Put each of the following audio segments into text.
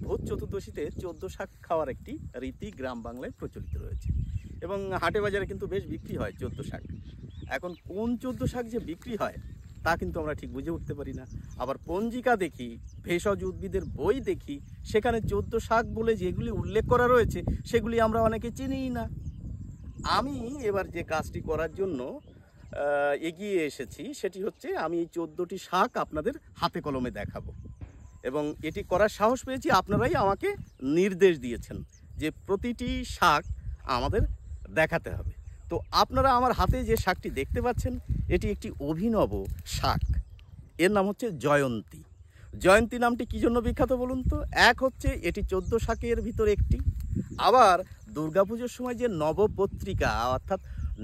ভোজ চতুর্দশীতে 14 শাক খাওয়ার একটি রীতি গ্রাম বাংলায় প্রচলিত রয়েছে এবং হাটে বাজারে কিন্তু বেশ বিক্রি হয় 14 শাক। এখন কোন 14 শাক যে বিক্রি হয় তা কিন্তু আমরা ঠিক বুঝে উঠতে পারি না। আবার পঞ্জিকা দেখি, ভেষজ উদ্ভিদের বই দেখি, সেখানে 14 শাক বলে যেগুলি উল্লেখ করা রয়েছে সেগুলি আমরা অনেকে চিনিই না। আমি এবার যে কাজটি করার জন্য এগিয়ে এসেছি সেটি হচ্ছে আমি এই 14টি শাক আপনাদের হাতে কলমে দেখাবো এবং এটি করার সাহস পেয়েছি আপনারাই আমাকে নির্দেশ দিয়েছেন যে প্রতিটি শাক আমাদের দেখাতে হবে। তো আপনারা আমার হাতে যে শাকটি দেখতে পাচ্ছেন এটি একটি অভিনব শাক, এর নাম হচ্ছে জয়ন্তী। জয়ন্তী নামটি কী জন্য বিখ্যাত বলুন তো? এক হচ্ছে এটি 14 শাকের ভিতর একটি, আবার দুর্গাপুজোর সময় যে নবপত্রিকা অর্থাৎ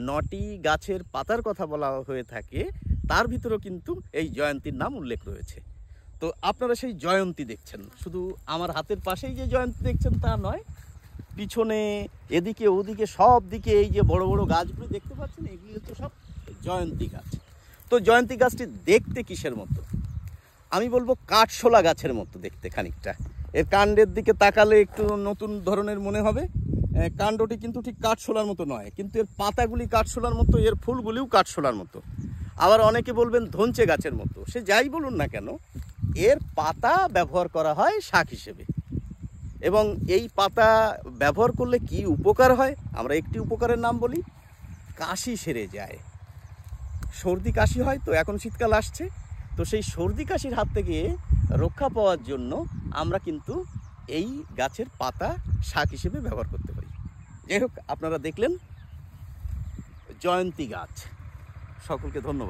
9টি গাছের পাতার কথা বলা হয়ে থাকে তার ভিতরেও কিন্তু এই জয়ন্তীর নাম উল্লেখ রয়েছে। তো আপনারা সেই জয়ন্তী দেখছেন, শুধু আমার হাতের পাশেই যে জয়ন্তী দেখছেন তা নয়, পিছনে এদিকে ওদিকে সব দিকে এই যে বড় বড় গাছগুলো দেখতে পাচ্ছেন এগুলি হচ্ছে সব জয়ন্তী গাছ। তো জয়ন্তী গাছটি দেখতে কিসের মতো? আমি বলবো কাঠশোলা গাছের মতো দেখতে খানিকটা। এর কাণ্ডের দিকে তাকালে একটু নতুন ধরনের মনে হবে, কাণ্ডটি কিন্তু ঠিক কাঠশোলার মতো নয়, কিন্তু এর পাতাগুলি কাঠশোলার মতো, এর ফুলগুলিও কাঠশোলার মতো। আবার অনেকে বলবেন ধনচে গাছের মতো, সে যাই বলুন না কেন এর পাতা ব্যবহার করা হয় শাক হিসেবে। এবং এই পাতা ব্যবহার করলে কি উপকার হয় আমরা একটি উপকারের নাম বলি, কাশি সেরে যায়। সর্দি কাশি হয় তো, এখন শীতকাল আসছে, তো সেই সর্দি কাশির হাত থেকে রক্ষা পাওয়ার জন্য আমরা কিন্তু এই গাছের পাতা শাক হিসেবে ব্যবহার করতে পারি। যাই হোক, আপনারা দেখলেন জয়ন্তী গাছ। সকলকে ধন্যবাদ।